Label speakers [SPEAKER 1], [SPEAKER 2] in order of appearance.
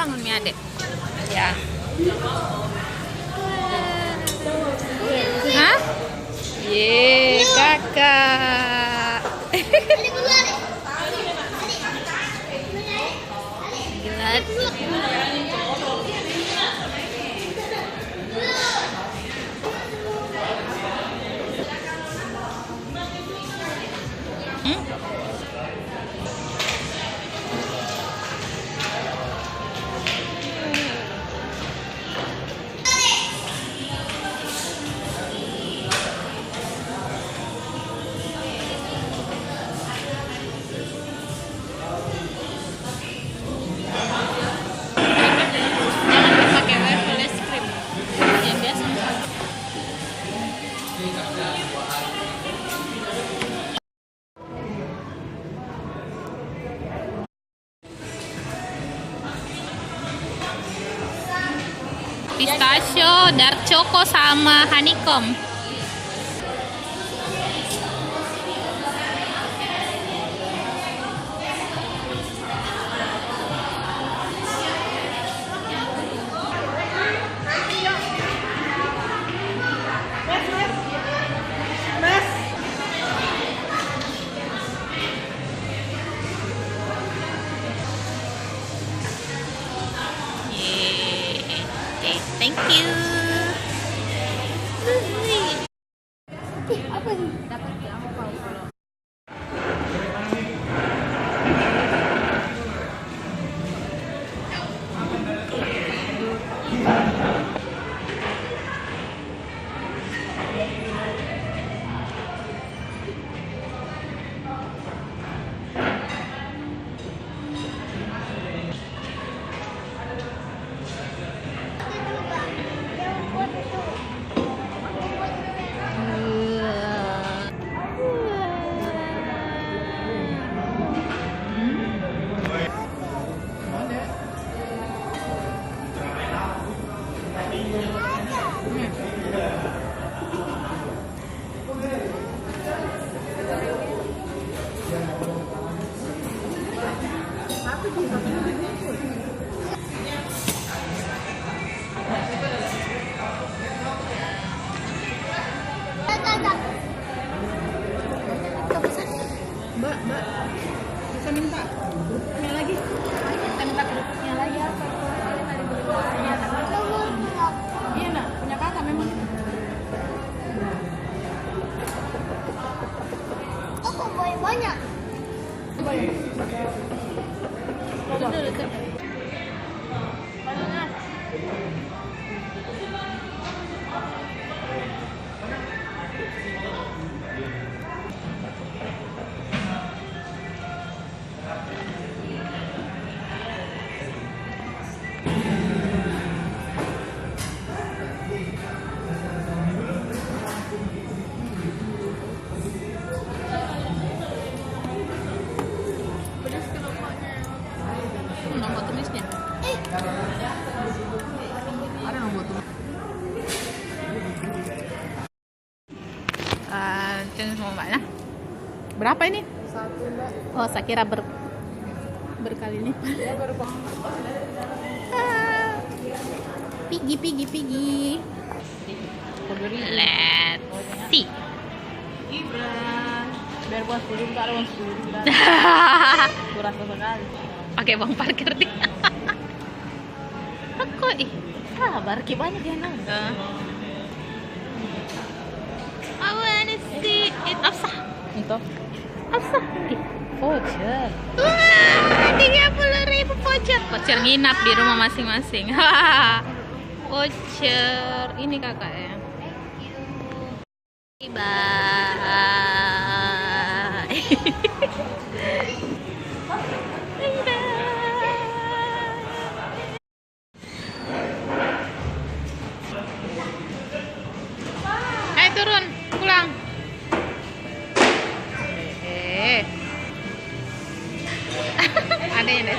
[SPEAKER 1] bangun mi adek. Ya. Hah? Ye, kakak. Gelat. Pistachio, dark choco sama honeycomb. Thank you.
[SPEAKER 2] Apa nih?
[SPEAKER 1] Dapat apa kalau
[SPEAKER 2] Mbak, bisa minta grupnya lagi? Kita minta grupnya lagi apa? Iya nak, punya kakak memang.
[SPEAKER 3] Oh, kok banyak?
[SPEAKER 2] Banyak.
[SPEAKER 1] nomor tulisnya?
[SPEAKER 2] Ada nomor tuh.
[SPEAKER 1] Jenis mau mana? Berapa ini?
[SPEAKER 2] Satu mbak.
[SPEAKER 1] Oh, saya kira berkali lipat.
[SPEAKER 2] Ya baru
[SPEAKER 1] Pigi. Let's see.
[SPEAKER 2] Ibran. Biar buat 10 tak ada uang 10. Kurang sekali.
[SPEAKER 1] Pakai uang parkir deh. Aku sabar, banyak yang nonton. I wanna see it. Apa?
[SPEAKER 2] Untuk
[SPEAKER 1] Apa?
[SPEAKER 2] voucher.
[SPEAKER 1] Wah, 30.000 voucher. Voucher nginap di rumah masing-masing. Voucher. Ini kakak ya. Bye. Ayo turun, pulang. Ada yang